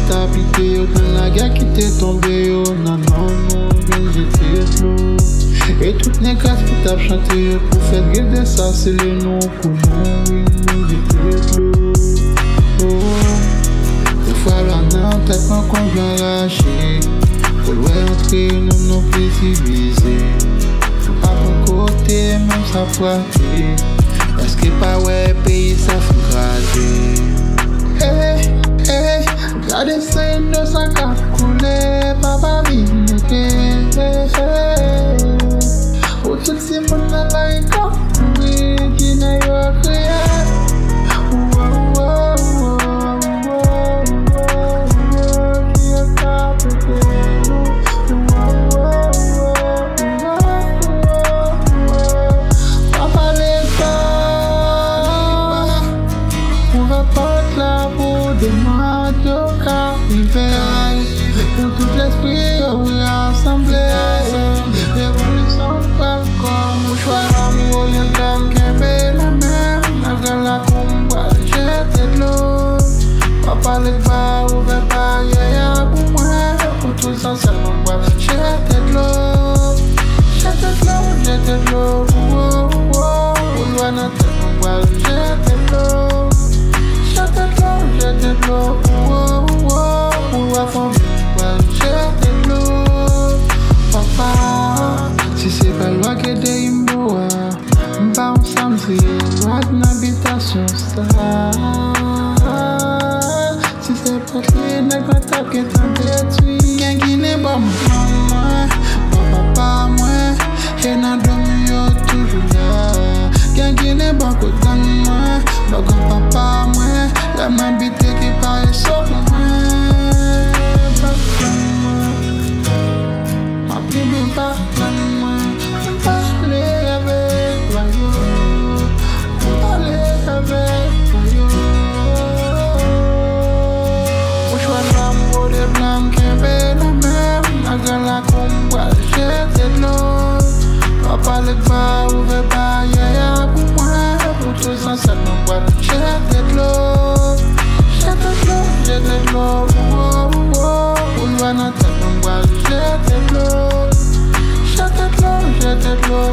t'a piqué, yo, dans la guerre qui t'est tombé, yo, non, non, non, bien j'étais flou. Et toutes les cases qui t'as chanté, yo, pour faire guider ça, c'est les noms, pour nous, oui, nous, j'étais flou. Des fois, là, non, peut-être qu'on vient lâcher, pour loin entrer, nous, nos précipités. À mon côté, même ça frotter, parce que pas ouais, payer ça fait gratter. Hey, hey, regardez ça, nous ça cap couler, papa vine, hey, hey. Pour tout ces monde là, il cap couler, qui n'a eu créé. Pour tout l'esprit, on est assemblé. Révolution par le corps. Mouchoir l'amour, y'a d'âme qui est la mer. Malgré la combat, j'étais de l'eau. Papa le bas, ouvert pas, y'a pour moi. Pour tout ça, seulement moi, j'étais de l'eau. J'étais de l'eau, j'étais de l'eau. Pour loin, notre moi, j'étais de l'eau. J'étais de l'eau, j'étais de l'eau. J'étais de l'eau, papa. Si c'est pas loi que des imboa, m'pas ensemble, c'est loi d'une habitation star. Si c'est pas les nègres tapent qui t'en détruit, y'en qui n'est pas maman, papa, moi, et n'a dormi toujours là. Y'en qui n'est pas côté moi, papa, moi, la m'habiter qui paraît sauf moi. J'étais de l'eau, papa le bas, ouvert pas, y'a pour moi, pour tout ça, ça me boit. J'étais de l'eau, j'étais de l'eau, j'étais de l'eau, pour loin notre tête me boit. J'étais de l'eau, j'étais de l'eau, j'étais de l'eau,